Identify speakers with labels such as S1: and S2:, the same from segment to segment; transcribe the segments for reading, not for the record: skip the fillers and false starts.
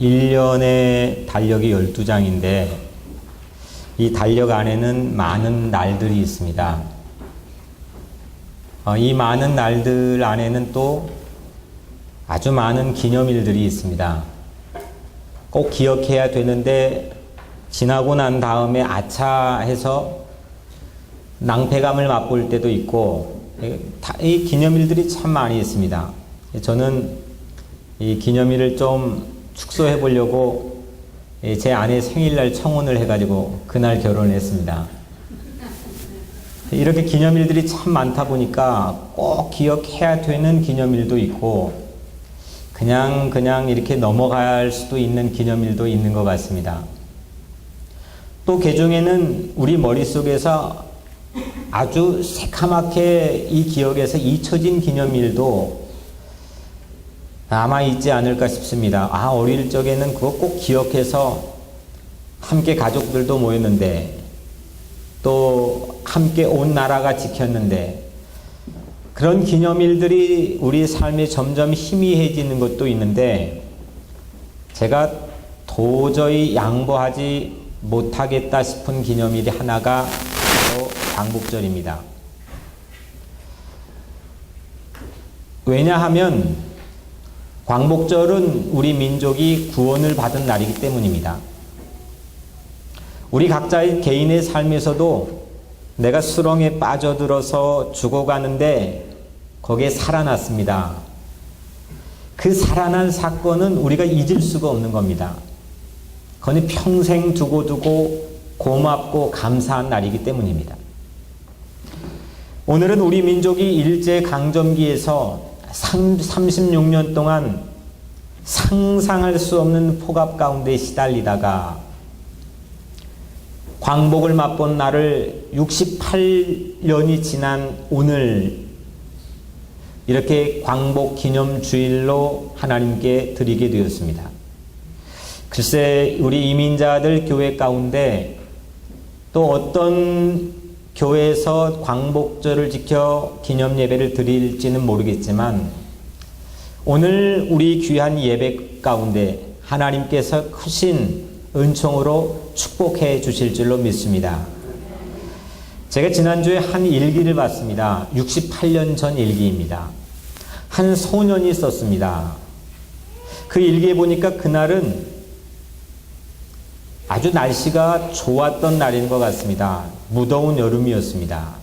S1: 1년에 달력이 12장인데 이 달력 안에는 많은 날들이 있습니다. 이 많은 날들 안에는 또 아주 많은 기념일들이 있습니다. 꼭 기억해야 되는데 지나고 난 다음에 아차 해서 낭패감을 맛볼 때도 있고, 이 기념일들이 참 많이 있습니다. 저는 이 기념일을 좀 축소해 보려고 제 아내 생일날 청혼을 해가지고 그날 결혼을 했습니다. 이렇게 기념일들이 참 많다 보니까 꼭 기억해야 되는 기념일도 있고 그냥 이렇게 넘어갈 수도 있는 기념일도 있는 것 같습니다. 또 그중에는 우리 머릿속에서 아주 새카맣게 이 기억에서 잊혀진 기념일도 아마 있지 않을까 싶습니다. 어릴 적에는 그거 꼭 기억해서 함께 가족들도 모였는데 또 함께 온 나라가 지켰는데, 그런 기념일들이 우리 삶에 점점 희미해지는 것도 있는데 제가 도저히 양보하지 못하겠다 싶은 기념일이 하나가 바로 광복절입니다. 왜냐하면 광복절은 우리 민족이 구원을 받은 날이기 때문입니다. 우리 각자의 개인의 삶에서도 내가 수렁에 빠져들어서 죽어가는데 거기에 살아났습니다. 그 살아난 사건은 우리가 잊을 수가 없는 겁니다. 그건 평생 두고두고 고맙고 감사한 날이기 때문입니다. 오늘은 우리 민족이 일제강점기에서 36년 동안 상상할 수 없는 폭압 가운데 시달리다가 광복을 맛본 날을 68년이 지난 오늘 이렇게 광복 기념주일로 하나님께 드리게 되었습니다. 글쎄, 우리 이민자들 교회 가운데 또 어떤 교회에서 광복절을 지켜 기념 예배를 드릴지는 모르겠지만 오늘 우리 귀한 예배 가운데 하나님께서 크신 은총으로 축복해 주실 줄로 믿습니다. 제가 지난주에 한 일기를 봤습니다. 68년 전 일기입니다. 한 소년이 썼습니다. 그 일기에 보니까 그날은 아주 날씨가 좋았던 날인 것 같습니다. 무더운 여름이었습니다.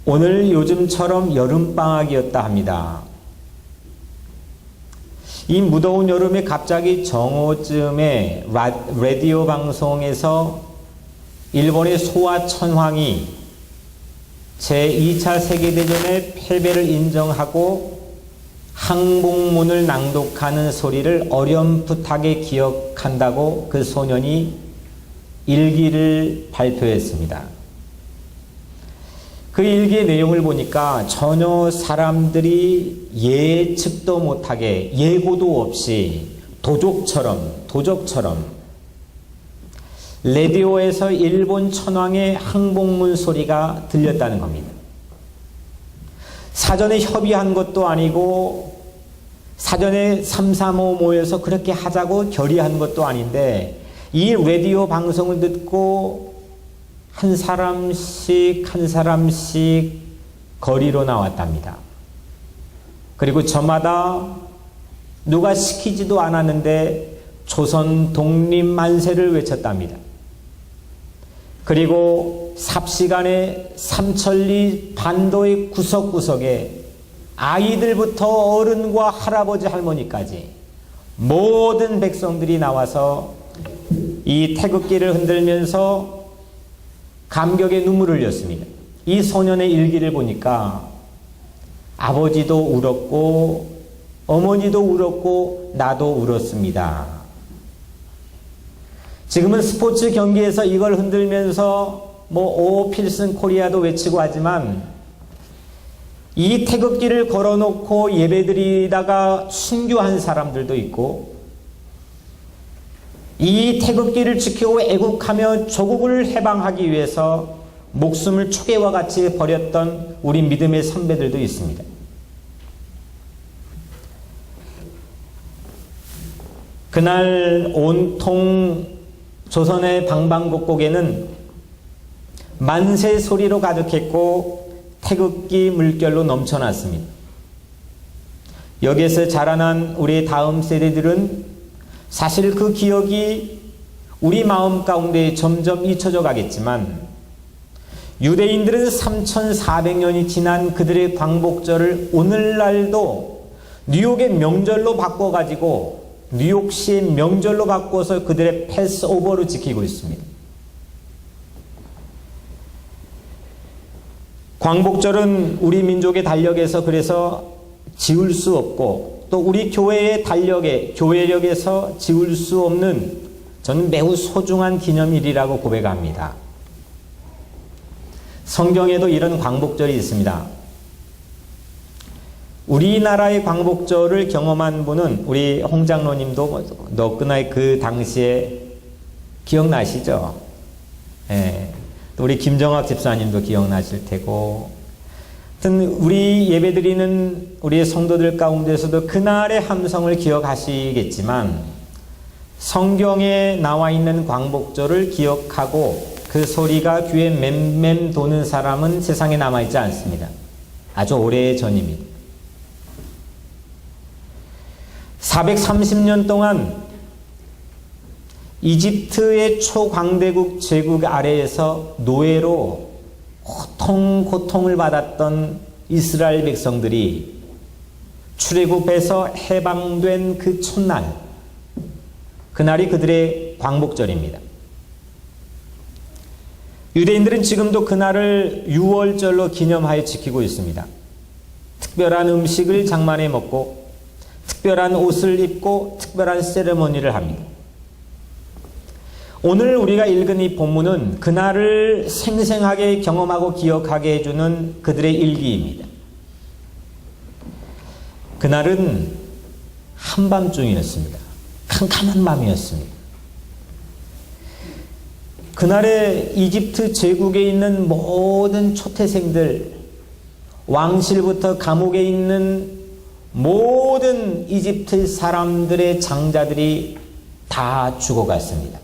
S1: 오늘 요즘처럼 여름방학이었다 합니다. 이 무더운 여름에 갑자기 정오쯤에 라디오 방송에서 일본의 소아천황이 제2차 세계대전의 패배를 인정하고 항복문을 낭독하는 소리를 어렴풋하게 기억한다고 그 소년이 일기를 발표했습니다. 그 일기의 내용을 보니까 전혀 사람들이 예측도 못하게 예고도 없이 도적처럼 라디오에서 일본 천황의 항복문 소리가 들렸다는 겁니다. 사전에 협의한 것도 아니고 사전에 335 모여서 그렇게 하자고 결의한 것도 아닌데 이 라디오 방송을 듣고 한 사람씩 거리로 나왔답니다. 그리고 저마다 누가 시키지도 않았는데 조선 독립 만세를 외쳤답니다. 그리고 삽시간에 삼천리 반도의 구석구석에 아이들부터 어른과 할아버지 할머니까지 모든 백성들이 나와서 이 태극기를 흔들면서 감격의 눈물을 흘렸습니다. 이 소년의 일기를 보니까 아버지도 울었고 어머니도 울었고 나도 울었습니다. 지금은 스포츠 경기에서 이걸 흔들면서 오 필승 코리아도 외치고 하지만 이 태극기를 걸어놓고 예배드리다가 순교한 사람들도 있고 이 태극기를 지키고 애국하며 조국을 해방하기 위해서 목숨을 초계와 같이 버렸던 우리 믿음의 선배들도 있습니다. 그날 온통 조선의 방방곡곡에는 만세 소리로 가득했고 태극기 물결로 넘쳐났습니다. 여기에서 자라난 우리의 다음 세대들은 사실 그 기억이 우리 마음 가운데 점점 잊혀져 가겠지만, 유대인들은 3,400년이 지난 그들의 광복절을 오늘날도 뉴욕의 명절로 바꿔가지고 뉴욕시의 명절로 바꿔서 그들의 패스오버로 지키고 있습니다. 광복절은 우리 민족의 달력에서 그래서 지울 수 없고, 또 우리 교회의 달력에, 교회력에서 지울 수 없는 저는 매우 소중한 기념일이라고 고백합니다. 성경에도 이런 광복절이 있습니다. 우리나라의 광복절을 경험한 분은 우리 홍 장로님도 너끈하게 그 당시에 기억나시죠? 예. 또 우리 김정학 집사님도 기억나실 테고, 하여튼 우리 예배드리는 우리의 성도들 가운데서도 그날의 함성을 기억하시겠지만, 성경에 나와 있는 광복절을 기억하고 그 소리가 귀에 맴맴 도는 사람은 세상에 남아있지 않습니다. 아주 오래전입니다. 430년 동안 이집트의 초광대국 제국 아래에서 노예로 고통을 받았던 이스라엘 백성들이 출애굽에서 해방된 그 첫날, 그날이 그들의 광복절입니다. 유대인들은 지금도 그날을 유월절로 기념하여 지키고 있습니다. 특별한 음식을 장만해 먹고 특별한 옷을 입고 특별한 세레모니를 합니다. 오늘 우리가 읽은 이 본문은 그날을 생생하게 경험하고 기억하게 해주는 그들의 일기입니다. 그날은 한밤중이었습니다. 캄캄한 밤이었습니다. 그날에 이집트 제국에 있는 모든 초태생들, 왕실부터 감옥에 있는 모든 이집트 사람들의 장자들이 다 죽어갔습니다.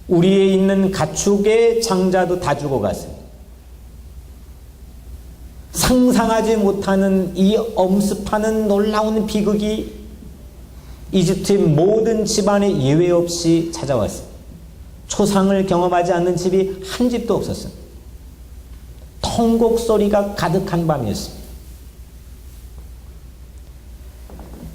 S1: 우리에 있는 가축의 장자도 다 죽어갔습니다. 상상하지 못하는 이 엄습하는 놀라운 비극이 이집트의 모든 집안에 예외 없이 찾아왔습니다. 초상을 경험하지 않는 집이 한 집도 없었습니다. 통곡 소리가 가득한 밤이었습니다.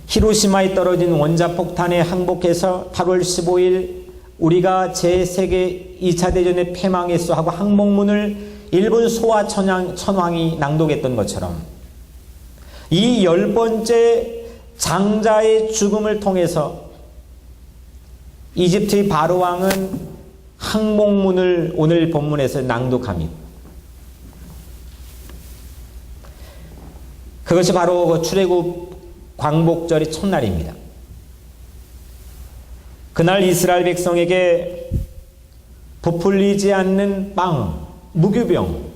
S1: 히로시마에 떨어진 원자폭탄에 항복해서 8월 15일 우리가 제2차 대전의 패망했어 하고 항목문을 일본 소아 천황이 낭독했던 것처럼, 이 10번째 장자의 죽음을 통해서 이집트의 바로 왕은 항목문을 오늘 본문에서 낭독합니다. 그것이 바로 출애굽 광복절의 첫날입니다. 그날 이스라엘 백성에게 부풀리지 않는 빵, 무교병,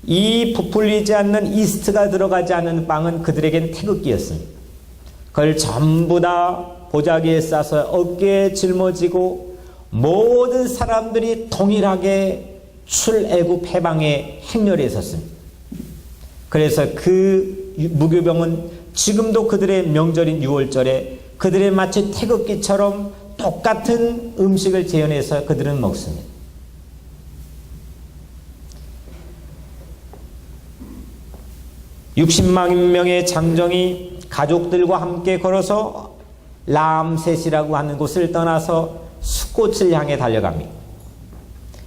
S1: 이 부풀리지 않는 이스트가 들어가지 않는 빵은 그들에겐 태극기였습니다. 그걸 전부 다 보자기에 싸서 어깨에 짊어지고 모든 사람들이 동일하게 출애굽 해방에 행렬에 섰습니다. 그래서 그 무교병은 지금도 그들의 명절인 6월절에 그들의 마치 태극기처럼 똑같은 음식을 재현해서 그들은 먹습니다. (60만) 명의 장정이 가족들과 함께 걸어서 람셋이라고 하는 곳을 떠나서 숫꽃을 향해 달려갑니다.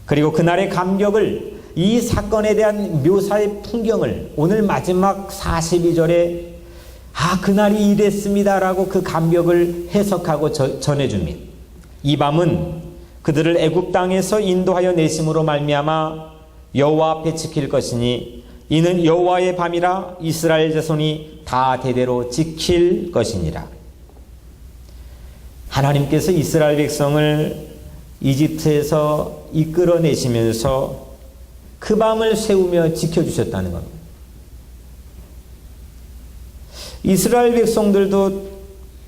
S1: 그리고 그날의 감격을, 이 사건에 대한 묘사의 풍경을 오늘 마지막 42절에 그날이 이랬습니다라고 그 감격을 해석하고 전해줍니다. 이 밤은 그들을 애굽 땅에서 인도하여 내심으로 말미암아 여호와 앞에 지킬 것이니 이는 여호와의 밤이라 이스라엘 자손이 다 대대로 지킬 것이니라. 하나님께서 이스라엘 백성을 이집트에서 이끌어내시면서 그 밤을 세우며 지켜주셨다는 겁니다. 이스라엘 백성들도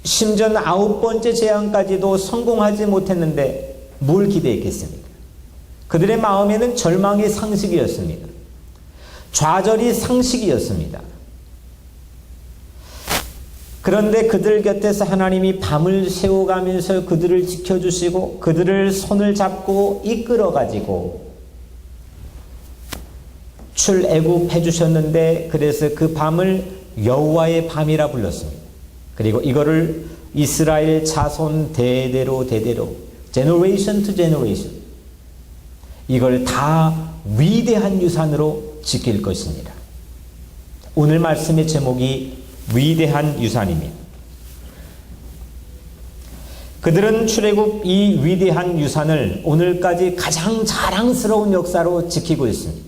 S1: 심지어 9번째 재앙까지도 성공하지 못했는데 뭘 기대했겠습니까? 그들의 마음에는 절망이 상식이었습니다. 좌절이 상식이었습니다. 그런데 그들 곁에서 하나님이 밤을 새워가면서 그들을 지켜주시고 그들을 손을 잡고 이끌어가지고 출애굽해 주셨는데, 그래서 그 밤을 여호와의 밤이라 불렀습니다. 그리고 이거를 이스라엘 자손 대대로 generation to generation 이걸 다 위대한 유산으로 지킬 것입니다. 오늘 말씀의 제목이 위대한 유산입니다. 그들은 출애굽 이 위대한 유산을 오늘까지 가장 자랑스러운 역사로 지키고 있습니다.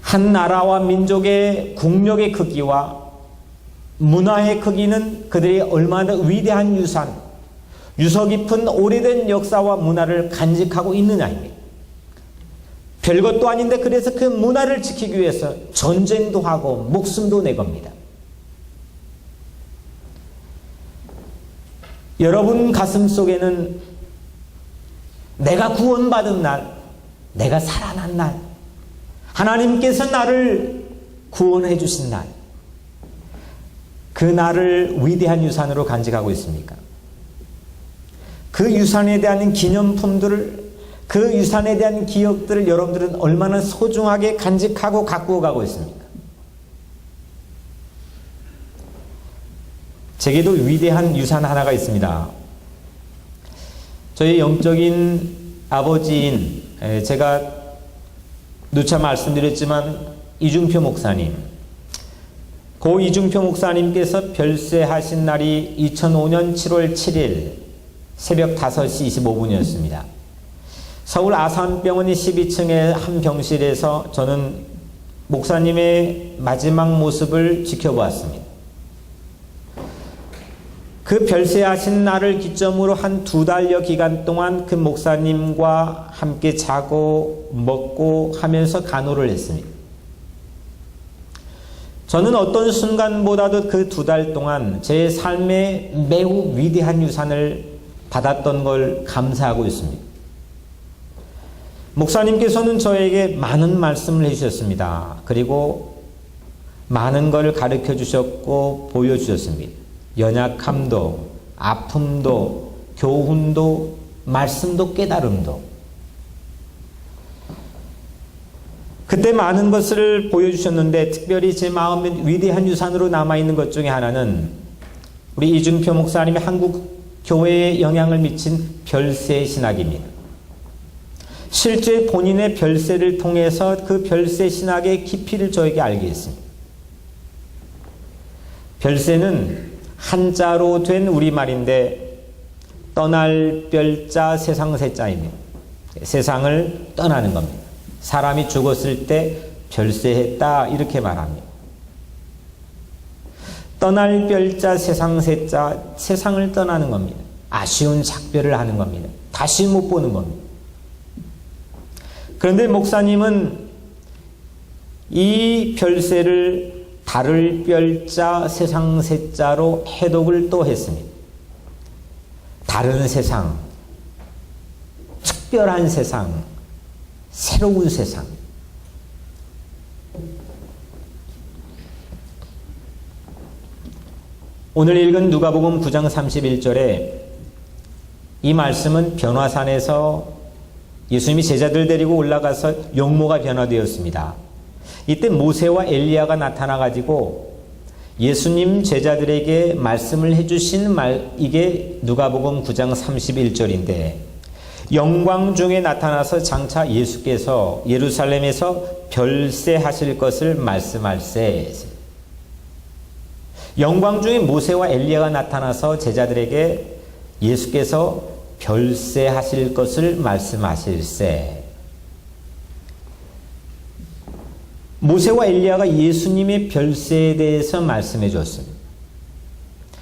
S1: 한 나라와 민족의 국력의 크기와 문화의 크기는 그들이 얼마나 위대한 유산, 유서 깊은 오래된 역사와 문화를 간직하고 있느냐입니다. 별것도 아닌데 그래서 그 문화를 지키기 위해서 전쟁도 하고 목숨도 내겁니다. 여러분 가슴 속에는 내가 구원받은 날, 내가 살아난 날, 하나님께서 나를 구원해 주신 날, 그 날을 위대한 유산으로 간직하고 있습니까? 그 유산에 대한 기념품들을, 그 유산에 대한 기억들을 여러분들은 얼마나 소중하게 간직하고 가꾸어 가고 있습니까? 제게도 위대한 유산 하나가 있습니다. 저희 영적인 아버지인, 제가 누차 말씀드렸지만 이중표 목사님, 고 이중표 목사님께서 별세하신 날이 2005년 7월 7일 새벽 5시 25분이었습니다. 서울 아산병원 12층의 한 병실에서 저는 목사님의 마지막 모습을 지켜보았습니다. 그 별세하신 날을 기점으로 한 2달여 기간 동안 그 목사님과 함께 자고 먹고 하면서 간호를 했습니다. 저는 어떤 순간보다도 그 2달 동안 제 삶에 매우 위대한 유산을 받았던 걸 감사하고 있습니다. 목사님께서는 저에게 많은 말씀을 해주셨습니다. 그리고 많은 걸 가르쳐 주셨고 보여주셨습니다. 연약함도, 아픔도, 교훈도, 말씀도, 깨달음도. 그때 많은 것을 보여주셨는데 특별히 제 마음에 위대한 유산으로 남아있는 것 중에 하나는 우리 이중표 목사님의 한국 교회에 영향을 미친 별세 신학입니다. 실제 본인의 별세를 통해서 그 별세 신학의 깊이를 저에게 알게 했습니다. 별세는 한자로 된 우리말인데 떠날 별자 세상 세자입니다. 세상을 떠나는 겁니다. 사람이 죽었을 때 별세했다 이렇게 말합니다. 떠날 별자 세상 세자, 세상을 떠나는 겁니다. 아쉬운 작별을 하는 겁니다. 다시 못 보는 겁니다. 그런데 목사님은 이 별세를 다를 별자 세상 세자로 해독을 또 했습니다. 다른 세상, 특별한 세상, 새로운 세상. 오늘 읽은 누가복음 9장 31절에 이 말씀은 변화산에서 예수님이 제자들 데리고 올라가서 용모가 변화되었습니다. 이때 모세와 엘리야가 나타나가지고 예수님 제자들에게 말씀을 해주신 이게 누가복음 9장 31절인데 영광 중에 나타나서 장차 예수께서 예루살렘에서 별세하실 것을 말씀할세. 영광 중에 모세와 엘리야가 나타나서 제자들에게 예수께서 별세하실 것을 말씀하실세. 모세와 엘리야가 예수님의 별세에 대해서 말씀해 줬습니다.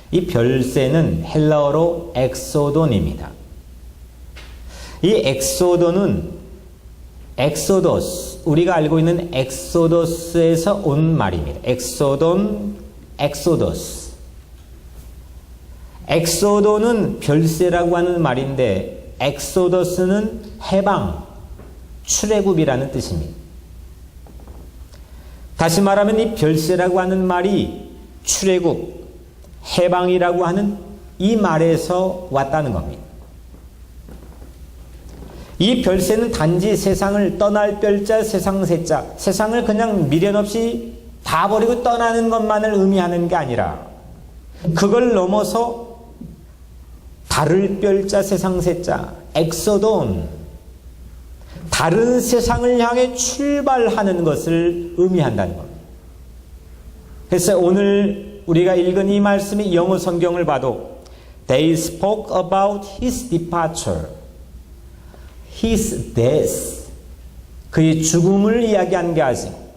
S1: 이 별세는 헬라어로 엑소돈입니다. 이 엑소돈은 엑소더스, 우리가 알고 있는 엑소더스에서 온 말입니다. 엑소돈, 엑소더스. 엑소돈은 별세라고 하는 말인데 엑소더스는 해방, 출애굽이라는 뜻입니다. 다시 말하면 이 별세라고 하는 말이 출애굽, 해방이라고 하는 이 말에서 왔다는 겁니다. 이 별세는 단지 세상을 떠날 별자, 세상 세자, 세상을 그냥 미련 없이 다 버리고 떠나는 것만을 의미하는 게 아니라 그걸 넘어서 다를 별자, 세상 세자, 엑소돈, 다른 세상을 향해 출발하는 것을 의미한다는 겁니다. 그래서 오늘 우리가 읽은 이 말씀이 영어 성경을 봐도 They spoke about his departure, his death, 그의 죽음을 이야기한 게 아니고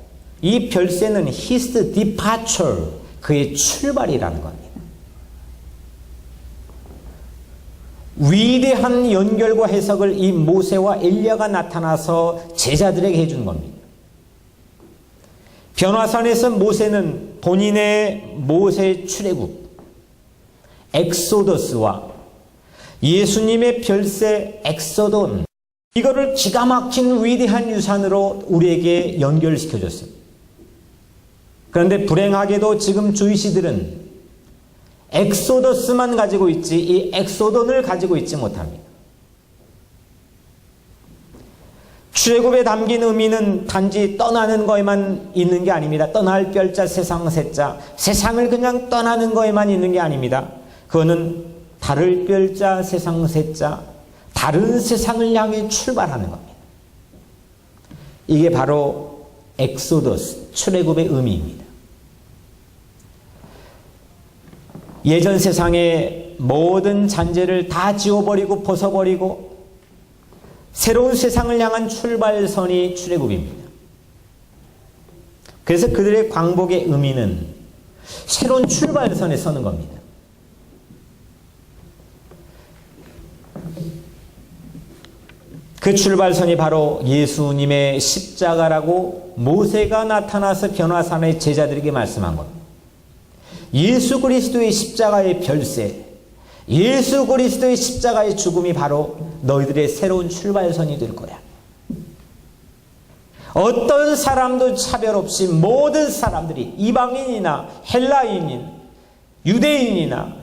S1: 이 별세는 his departure, 그의 출발이라는 겁니다. 위대한 연결과 해석을 이 모세와 엘리야가 나타나서 제자들에게 해준 겁니다. 변화산에서 모세는 본인의 모세의 출애굽, 엑소더스와 예수님의 별세 엑소돈, 이거를 기가 막힌 위대한 유산으로 우리에게 연결시켜줬습니다. 그런데 불행하게도 지금 주이시들은 엑소더스만 가지고 있지 이 엑소돈을 가지고 있지 못합니다. 출애굽에 담긴 의미는 단지 떠나는 거에만 있는 게 아닙니다. 떠날 별자, 세상 세자, 세상을 그냥 떠나는 거에만 있는 게 아닙니다. 그거는 다를 별자, 세상 세자, 다른 세상을 향해 출발하는 겁니다. 이게 바로 엑소더스, 출애굽의 의미입니다. 예전 세상의 모든 잔재를 다 지워버리고 벗어버리고 새로운 세상을 향한 출발선이 출애굽입니다. 그래서 그들의 광복의 의미는 새로운 출발선에 서는 겁니다. 그 출발선이 바로 예수님의 십자가라고 모세가 나타나서 변화산의 제자들에게 말씀한 겁니다. 예수 그리스도의 십자가의 별세, 예수 그리스도의 십자가의 죽음이 바로 너희들의 새로운 출발선이 될 거야. 어떤 사람도 차별 없이 모든 사람들이 이방인이나 헬라인인, 유대인이나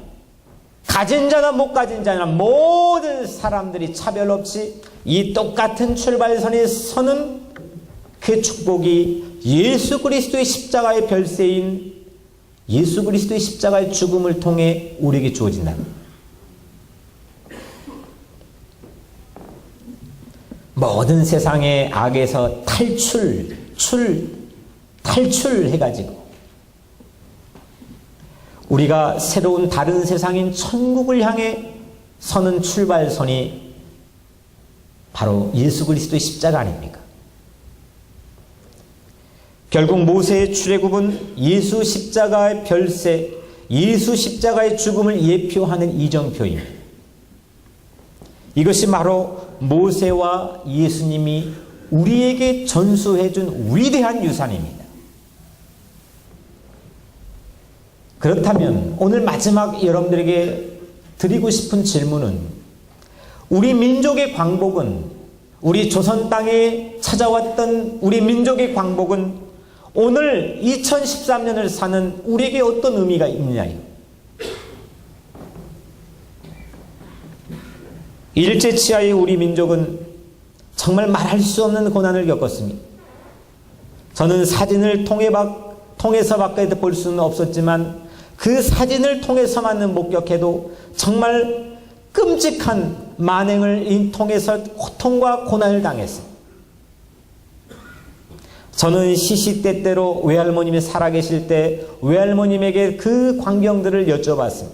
S1: 가진 자나 못 가진 자나 모든 사람들이 차별 없이 이 똑같은 출발선에 서는 그 축복이 예수 그리스도의 십자가의 별세인 예수 그리스도의 십자가의 죽음을 통해 우리에게 주어진다. 모든 세상의 악에서 탈출해가지고 우리가 새로운 다른 세상인 천국을 향해 서는 출발선이 바로 예수 그리스도의 십자가 아닙니까? 결국 모세의 출애굽은 예수 십자가의 별세, 예수 십자가의 죽음을 예표하는 이정표입니다. 이것이 바로 모세와 예수님이 우리에게 전수해준 위대한 유산입니다. 그렇다면 오늘 마지막 여러분들에게 드리고 싶은 질문은 우리 민족의 광복은, 우리 조선 땅에 찾아왔던 우리 민족의 광복은 오늘 2013년을 사는 우리에게 어떤 의미가 있느냐요? 일제치하의 우리 민족은 정말 말할 수 없는 고난을 겪었습니다. 저는 사진을 통해서밖에 볼 수는 없었지만 그 사진을 통해서만 목격해도 정말 끔찍한 만행을 통해서 고통과 고난을 당했습니다. 저는 시시때때로 외할머님이 살아계실 때 외할머님에게 그 광경들을 여쭤봤습니다.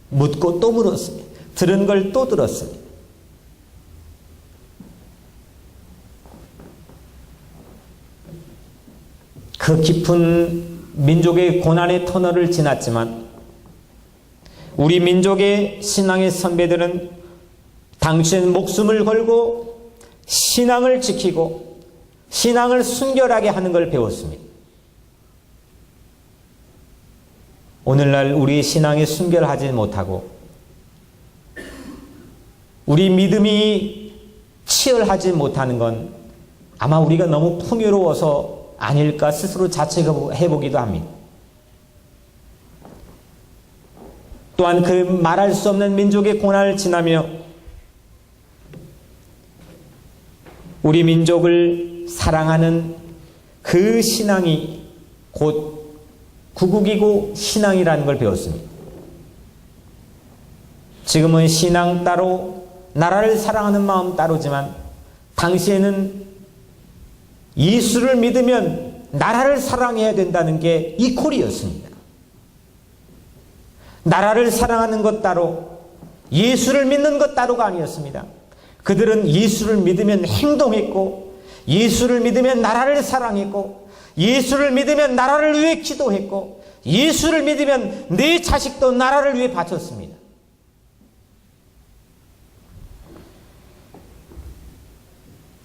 S1: 묻고 또 물었습니다. 들은 걸 또 들었습니다. 그 깊은 민족의 고난의 터널을 지났지만 우리 민족의 신앙의 선배들은 당시엔 목숨을 걸고 신앙을 지키고 신앙을 순결하게 하는 걸 배웠습니다. 오늘날 우리 신앙이 순결하지 못하고 우리 믿음이 치열하지 못하는 건 아마 우리가 너무 풍요로워서 아닐까 스스로 자책해보기도 합니다. 또한 그 말할 수 없는 민족의 고난을 지나며 우리 민족을 사랑하는 그 신앙이 곧 구국이고 신앙이라는 걸 배웠습니다. 지금은 신앙 따로 나라를 사랑하는 마음 따로지만 당시에는 예수를 믿으면 나라를 사랑해야 된다는 게 이퀄이었습니다. 나라를 사랑하는 것 따로 예수를 믿는 것 따로가 아니었습니다. 그들은 예수를 믿으면 행동했고 예수를 믿으면 나라를 사랑했고 예수를 믿으면 나라를 위해 기도했고 예수를 믿으면 내 자식도 나라를 위해 바쳤습니다.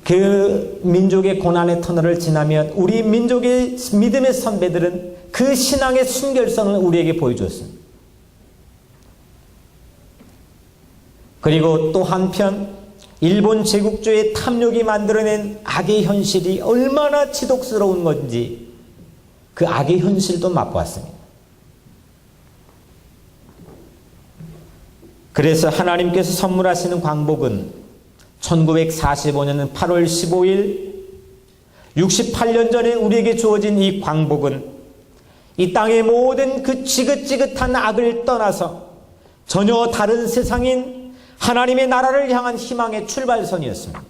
S1: 그 민족의 고난의 터널을 지나면 우리 민족의 믿음의 선배들은 그 신앙의 순결성을 우리에게 보여줬습니다. 그리고 또 한편 일본 제국주의 탐욕이 만들어낸 악의 현실이 얼마나 지독스러운 건지 그 악의 현실도 맛보았습니다. 그래서 하나님께서 선물하시는 광복은 1945년 8월 15일 68년 전에 우리에게 주어진 이 광복은 이 땅의 모든 그 지긋지긋한 악을 떠나서 전혀 다른 세상인 하나님의 나라를 향한 희망의 출발선이었습니다.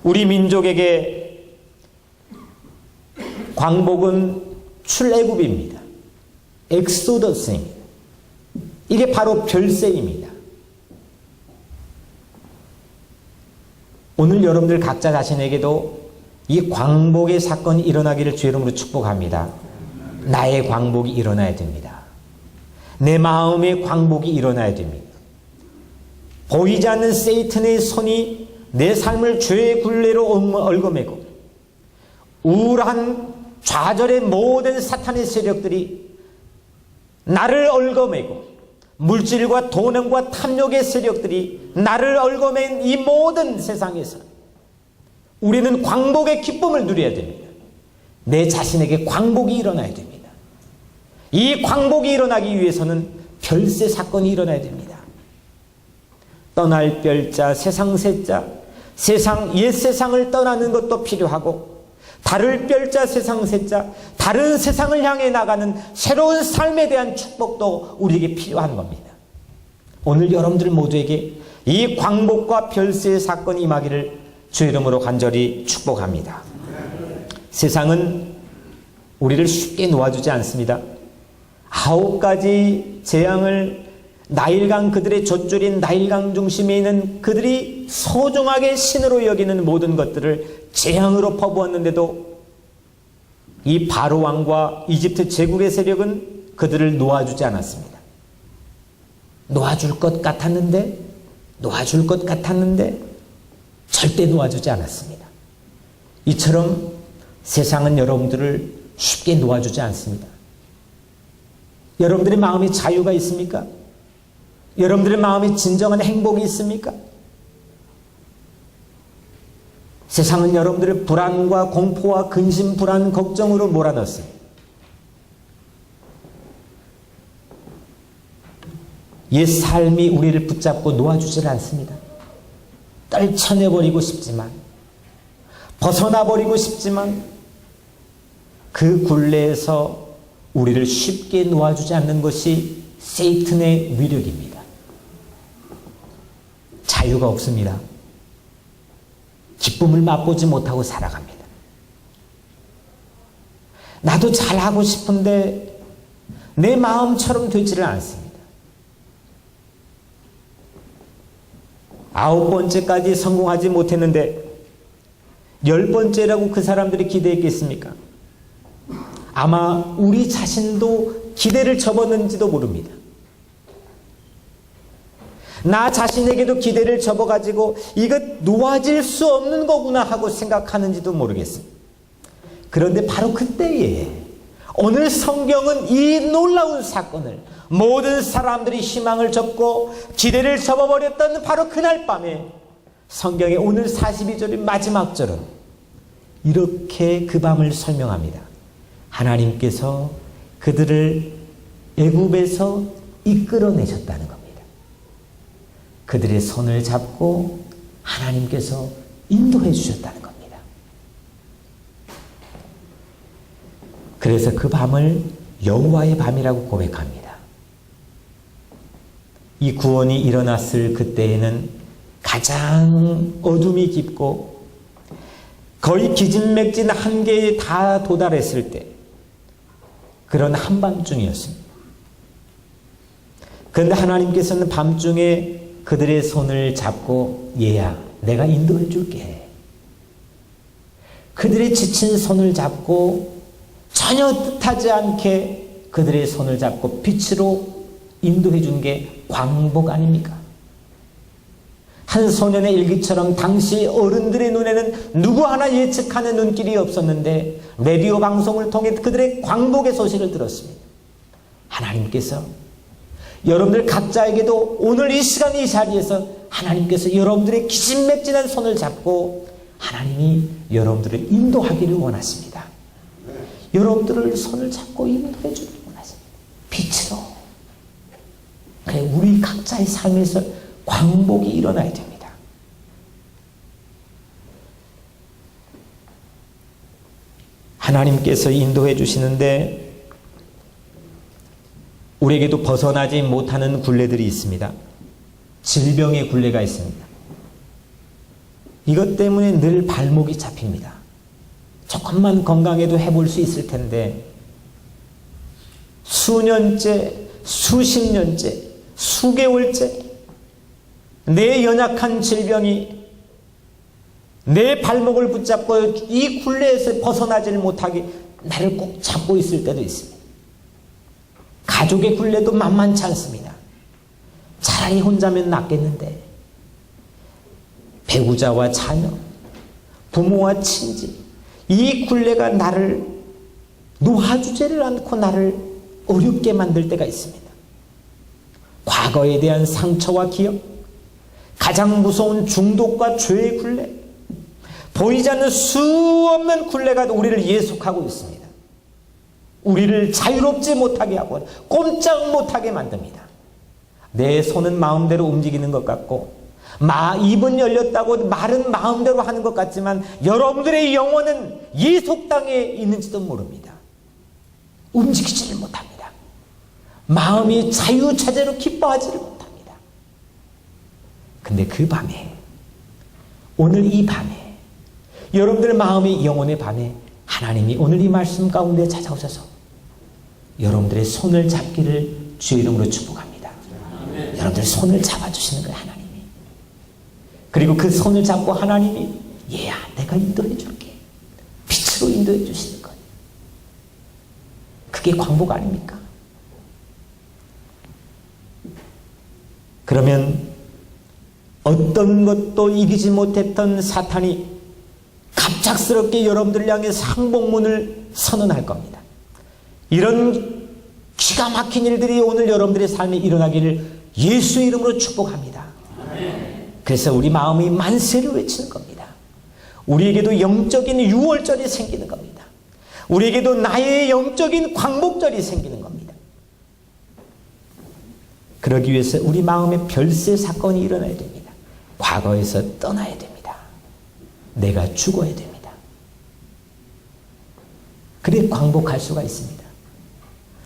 S1: 우리 민족에게 광복은 출애굽입니다. 엑소더스입니다. 이게 바로 별세입니다. 오늘 여러분들 각자 자신에게도 이 광복의 사건이 일어나기를 주의 이름으로 축복합니다. 나의 광복이 일어나야 됩니다. 내 마음의 광복이 일어나야 됩니다. 보이지 않는 세이튼의 손이 내 삶을 죄의 굴레로 얽어매고 우울한 좌절의 모든 사탄의 세력들이 나를 얽어매고 물질과 돈과 탐욕의 세력들이 나를 얽어맨 이 모든 세상에서 우리는 광복의 기쁨을 누려야 됩니다. 내 자신에게 광복이 일어나야 됩니다. 이 광복이 일어나기 위해서는 별세 사건이 일어나야 됩니다. 떠날 별자, 세상 세자, 옛 세상을 떠나는 것도 필요하고 다를 별자, 세상 세자, 다른 세상을 향해 나가는 새로운 삶에 대한 축복도 우리에게 필요한 겁니다. 오늘 여러분들 모두에게 이 광복과 별세의 사건이 임하기를 주의 이름으로 간절히 축복합니다. 세상은 우리를 쉽게 놓아주지 않습니다. 9가지 재앙을 나일강 그들의 젖줄인 나일강 중심에 있는 그들이 소중하게 신으로 여기는 모든 것들을 재앙으로 퍼부었는데도 이 바로 왕과 이집트 제국의 세력은 그들을 놓아주지 않았습니다. 놓아줄 것 같았는데 절대 놓아주지 않았습니다. 이처럼 세상은 여러분들을 쉽게 놓아주지 않습니다. 여러분들의 마음에 자유가 있습니까? 여러분들의 마음에 진정한 행복이 있습니까? 세상은 여러분들의 불안과 공포와 근심, 불안, 걱정으로 몰아넣습니다. 옛 삶이 우리를 붙잡고 놓아주질 않습니다. 떨쳐내버리고 싶지만, 벗어나버리고 싶지만 그 굴레에서 우리를 쉽게 놓아주지 않는 것이 세이튼의 위력입니다. 자유가 없습니다. 기쁨을 맛보지 못하고 살아갑니다. 나도 잘하고 싶은데 내 마음처럼 되지를 않습니다. 9번째까지 성공하지 못했는데 10번째라고 그 사람들이 기대했겠습니까? 아마 우리 자신도 기대를 접었는지도 모릅니다. 나 자신에게도 기대를 접어가지고 이것 놓아질 수 없는 거구나 하고 생각하는지도 모르겠습니다. 그런데 바로 그때에 오늘 성경은 이 놀라운 사건을 모든 사람들이 희망을 접고 기대를 접어버렸던 바로 그날 밤에 성경의 오늘 42절의 마지막 절은 이렇게 그 밤을 설명합니다. 하나님께서 그들을 애굽에서 이끌어내셨다는 겁니다. 그들의 손을 잡고 하나님께서 인도해 주셨다는 겁니다. 그래서 그 밤을 여호와의 밤이라고 고백합니다. 이 구원이 일어났을 그때에는 가장 어둠이 깊고 거의 기진맥진 한계에 다 도달했을 때 그런 한밤중이었습니다. 그런데 하나님께서는 밤중에 그들의 손을 잡고 얘야 내가 인도해 줄게. 그들의 지친 손을 잡고 전혀 뜻하지 않게 그들의 손을 잡고 빛으로 인도해 준 게 광복 아닙니까? 한 소년의 일기처럼 당시 어른들의 눈에는 누구 하나 예측하는 눈길이 없었는데 라디오 방송을 통해 그들의 광복의 소식을 들었습니다. 하나님께서 여러분들 각자에게도 오늘 이 시간 이 자리에서 하나님께서 여러분들의 기진맥진한 손을 잡고 하나님이 여러분들을 인도하기를 원하십니다. 여러분들을 손을 잡고 인도해 주기를 원하십니다. 빛으로. 그래, 우리 각자의 삶에서 광복이 일어나야 됩니다. 하나님께서 인도해 주시는데 우리에게도 벗어나지 못하는 굴레들이 있습니다. 질병의 굴레가 있습니다. 이것 때문에 늘 발목이 잡힙니다. 조금만 건강해도 해볼 수 있을 텐데 수년째, 수십 년째, 수개월째 내 연약한 질병이 내 발목을 붙잡고 이 굴레에서 벗어나지를 못하게 나를 꼭 잡고 있을 때도 있습니다. 가족의 굴레도 만만치 않습니다. 차라리 혼자면 낫겠는데 배우자와 자녀, 부모와 친지 이 굴레가 나를 놓아주지를 않고 나를 어렵게 만들 때가 있습니다. 과거에 대한 상처와 기억, 가장 무서운 중독과 죄의 굴레, 보이지 않는 수없는 굴레가 우리를 예속하고 있습니다. 우리를 자유롭지 못하게 하고 꼼짝 못하게 만듭니다. 내 손은 마음대로 움직이는 것 같고 입은 열렸다고 말은 마음대로 하는 것 같지만 여러분들의 영혼은 예속당해 있는지도 모릅니다. 움직이지를 못합니다. 마음이 자유자재로 기뻐하지를 못합니다. 근데 그 밤에, 오늘 이 밤에, 여러분들의 마음의 영혼의 밤에 하나님이 오늘 이 말씀 가운데 찾아오셔서 여러분들의 손을 잡기를 주의 이름으로 축복합니다. 아멘. 여러분들 손을 잡아주시는 거예요, 하나님이. 그리고 그 손을 잡고 하나님이 얘야 내가 인도해 줄게. 빛으로 인도해 주시는 거예요. 그게 광복 아닙니까? 그러면 어떤 것도 이기지 못했던 사탄이 갑작스럽게 여러분들을 향해 상복문을 선언할 겁니다. 이런 기가 막힌 일들이 오늘 여러분들의 삶에 일어나기를 예수의 이름으로 축복합니다. 그래서 우리 마음이 만세를 외치는 겁니다. 우리에게도 영적인 유월절이 생기는 겁니다. 우리에게도 나의 영적인 광복절이 생기는 겁니다. 그러기 위해서 우리 마음에 별세 사건이 일어나야 됩니다. 과거에서 떠나야 됩니다. 내가 죽어야 됩니다. 그래 광복할 수가 있습니다.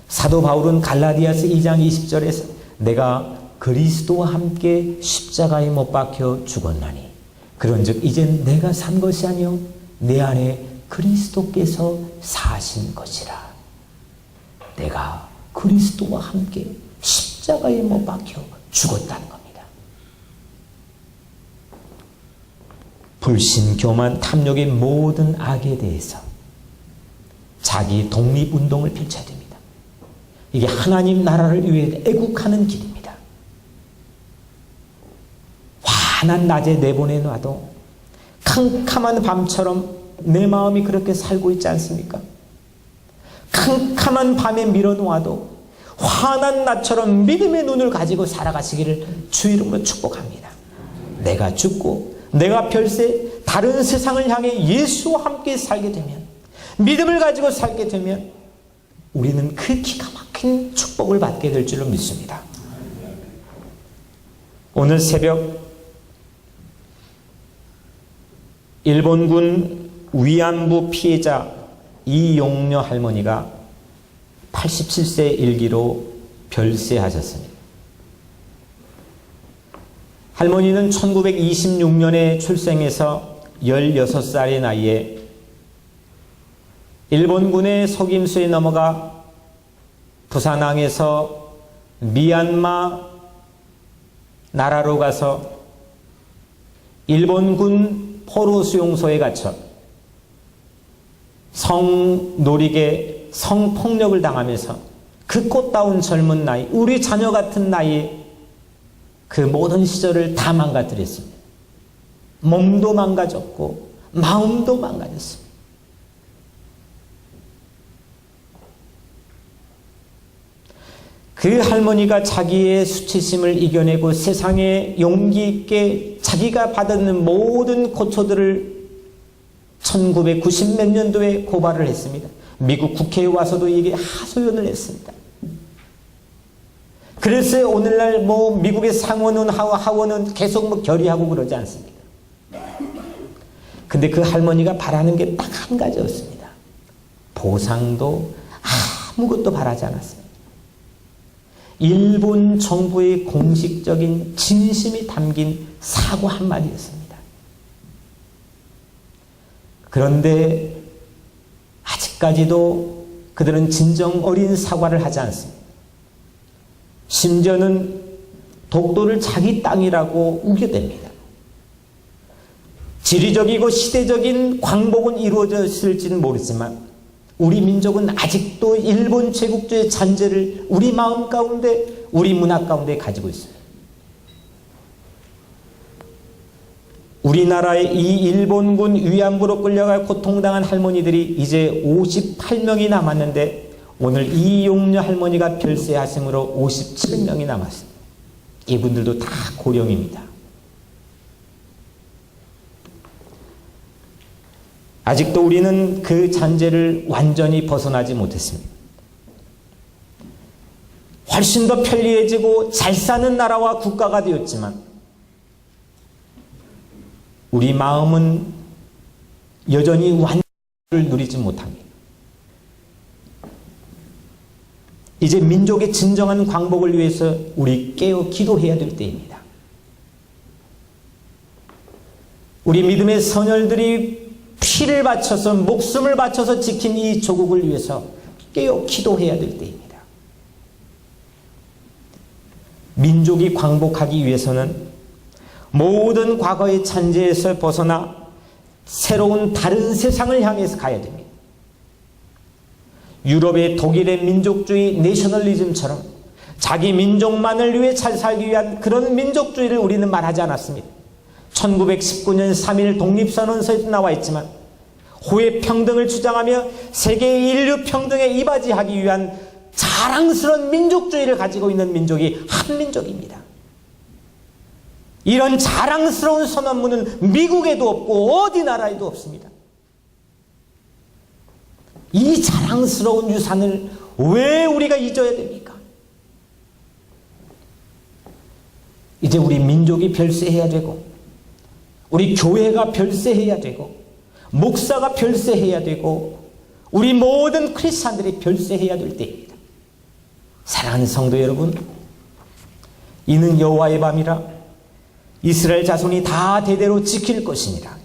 S1: 사도 바울은 갈라디아서 2장 20절에서 내가 그리스도와 함께 십자가에 못 박혀 죽었나니 그런즉 이젠 내가 산 것이 아니요 내 안에 그리스도께서 사신 것이라. 내가 그리스도와 함께 십자가에 못 박혀 죽었다는 겁니다. 불신, 교만, 탐욕의 모든 악에 대해서 자기 독립운동을 펼쳐야 됩니다. 이게 하나님 나라를 위해 애국하는 길입니다. 환한 낮에 내보내놔도 캄캄한 밤처럼 내 마음이 그렇게 살고 있지 않습니까? 캄캄한 밤에 밀어놓아도 환한 낮처럼 믿음의 눈을 가지고 살아가시기를 주 이름으로 축복합니다. 내가 죽고 내가 별세 다른 세상을 향해 예수와 함께 살게 되면, 믿음을 가지고 살게 되면 우리는 그 기가 막힌 축복을 받게 될 줄로 믿습니다. 오늘 새벽 일본군 위안부 피해자 이용녀 할머니가 87세 일기로 별세하셨습니다. 할머니는 1926년에 출생해서 16살의 나이에 일본군의 속임수에 넘어가 부산항에서 미얀마 나라로 가서 일본군 포로 수용소에 갇혀 성노리게 성폭력을 당하면서 그 꽃다운 젊은 나이, 우리 자녀 같은 나이에 그 모든 시절을 다 망가뜨렸습니다. 몸도 망가졌고 마음도 망가졌습니다. 그 할머니가 자기의 수치심을 이겨내고 세상에 용기 있게 자기가 받은 모든 고초들을 1990몇 년도에 고발을 했습니다. 미국 국회에 와서도 이게 하소연을 했습니다. 그래서 오늘날 미국의 상원은 하원은 계속 결의하고 그러지 않습니까? 근데 그 할머니가 바라는 게 딱 한 가지였습니다. 보상도 아무것도 바라지 않았습니다. 일본 정부의 공식적인 진심이 담긴 사과 한마디였습니다. 그런데 아직까지도 그들은 진정 어린 사과를 하지 않습니다. 심지어는 독도를 자기 땅이라고 우겨댑니다. 지리적이고 시대적인 광복은 이루어졌을지는 모르지만 우리 민족은 아직도 일본 제국주의 잔재를 우리 마음 가운데, 우리 문화 가운데 가지고 있습니다. 우리나라의 이 일본군 위안부로 끌려가 고통당한 할머니들이 이제 58명이 남았는데 오늘 이용녀 할머니가 별세하심으로 57명이 남았습니다. 이분들도 다 고령입니다. 아직도 우리는 그 잔재를 완전히 벗어나지 못했습니다. 훨씬 더 편리해지고 잘 사는 나라와 국가가 되었지만 우리 마음은 여전히 완전을 누리지 못합니다. 이제 민족의 진정한 광복을 위해서 우리 깨어 기도해야 될 때입니다. 우리 믿음의 선열들이 피를 바쳐서 목숨을 바쳐서 지킨 이 조국을 위해서 깨어 기도해야 될 때입니다. 민족이 광복하기 위해서는 모든 과거의 잔재에서 벗어나 새로운 다른 세상을 향해서 가야 됩니다. 유럽의 독일의 민족주의 내셔널리즘처럼 자기 민족만을 위해 잘 살기 위한 그런 민족주의를 우리는 말하지 않았습니다. 1919년 3.1 독립선언서에도 나와 있지만 호의 평등을 주장하며 세계의 인류 평등에 이바지하기 위한 자랑스러운 민족주의를 가지고 있는 민족이 한민족입니다. 이런 자랑스러운 선언문은 미국에도 없고 어디 나라에도 없습니다. 이 자랑스러운 유산을 왜 우리가 잊어야 됩니까? 이제 우리 민족이 별세해야 되고 우리 교회가 별세해야 되고 목사가 별세해야 되고 우리 모든 크리스찬들이 별세해야 될 때입니다. 사랑하는 성도 여러분, 이는 여호와의 밤이라 이스라엘 자손이 다 대대로 지킬 것이니라.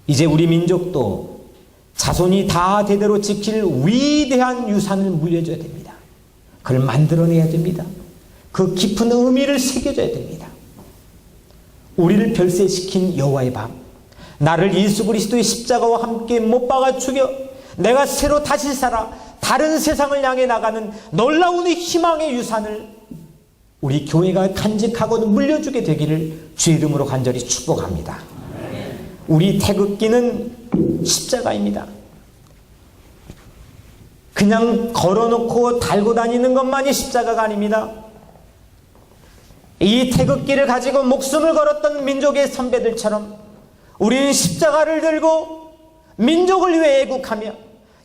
S1: 이제 우리 민족도 자손이 다 대대로 지킬 위대한 유산을 물려줘야 됩니다. 그걸 만들어내야 됩니다. 그 깊은 의미를 새겨줘야 됩니다. 우리를 별세시킨 여호와의 밤, 나를 예수 그리스도의 십자가와 함께 못 박아 죽여 내가 새로 다시 살아 다른 세상을 향해 나가는 놀라운 희망의 유산을 우리 교회가 간직하고 물려주게 되기를 주의 이름으로 간절히 축복합니다. 우리 태극기는 십자가입니다. 그냥 걸어놓고 달고 다니는 것만이 십자가가 아닙니다. 이 태극기를 가지고 목숨을 걸었던 민족의 선배들처럼 우리는 십자가를 들고 민족을 위해 애국하며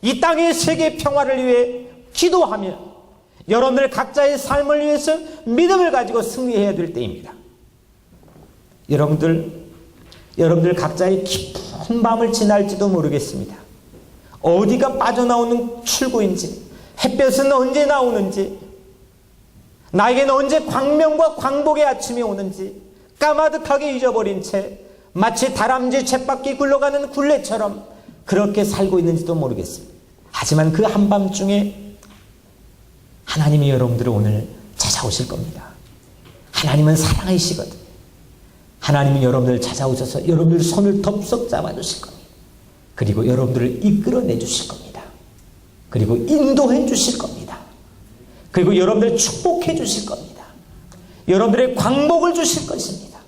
S1: 이 땅의 세계 평화를 위해 기도하며 여러분들 각자의 삶을 위해서 믿음을 가지고 승리해야 될 때입니다. 여러분들 각자의 깊은 밤을 지날지도 모르겠습니다. 어디가 빠져나오는 출구인지, 햇볕은 언제 나오는지, 나에게는 언제 광명과 광복의 아침이 오는지 까마득하게 잊어버린 채 마치 다람쥐 쳇바퀴 굴러가는 굴레처럼 그렇게 살고 있는지도 모르겠습니다. 하지만 그 한밤중에 하나님이 여러분들을 오늘 찾아오실 겁니다. 하나님은 사랑이시거든요. 하나님이 여러분들을 찾아오셔서 여러분들 손을 덥석 잡아주실 겁니다. 그리고 여러분들을 이끌어내 주실 겁니다. 그리고 인도해 주실 겁니다. 그리고 여러분들을 축복해 주실 겁니다. 여러분들의 광복을 주실 것입니다.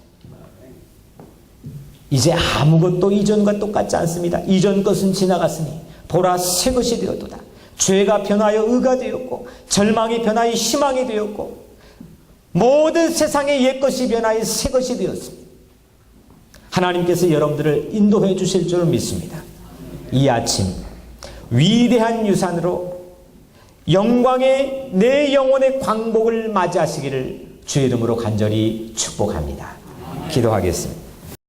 S1: 이제 아무것도 이전과 똑같지 않습니다. 이전 것은 지나갔으니 보라 새 것이 되었도다. 죄가 변하여 의가 되었고 절망이 변하여 희망이 되었고 모든 세상의 옛것이 변하여 새 것이 되었습니다. 하나님께서 여러분들을 인도해 주실 줄 믿습니다. 이 아침 위대한 유산으로 영광의 내 영혼의 광복을 맞이하시기를 주의 이름으로 간절히 축복합니다. 기도하겠습니다.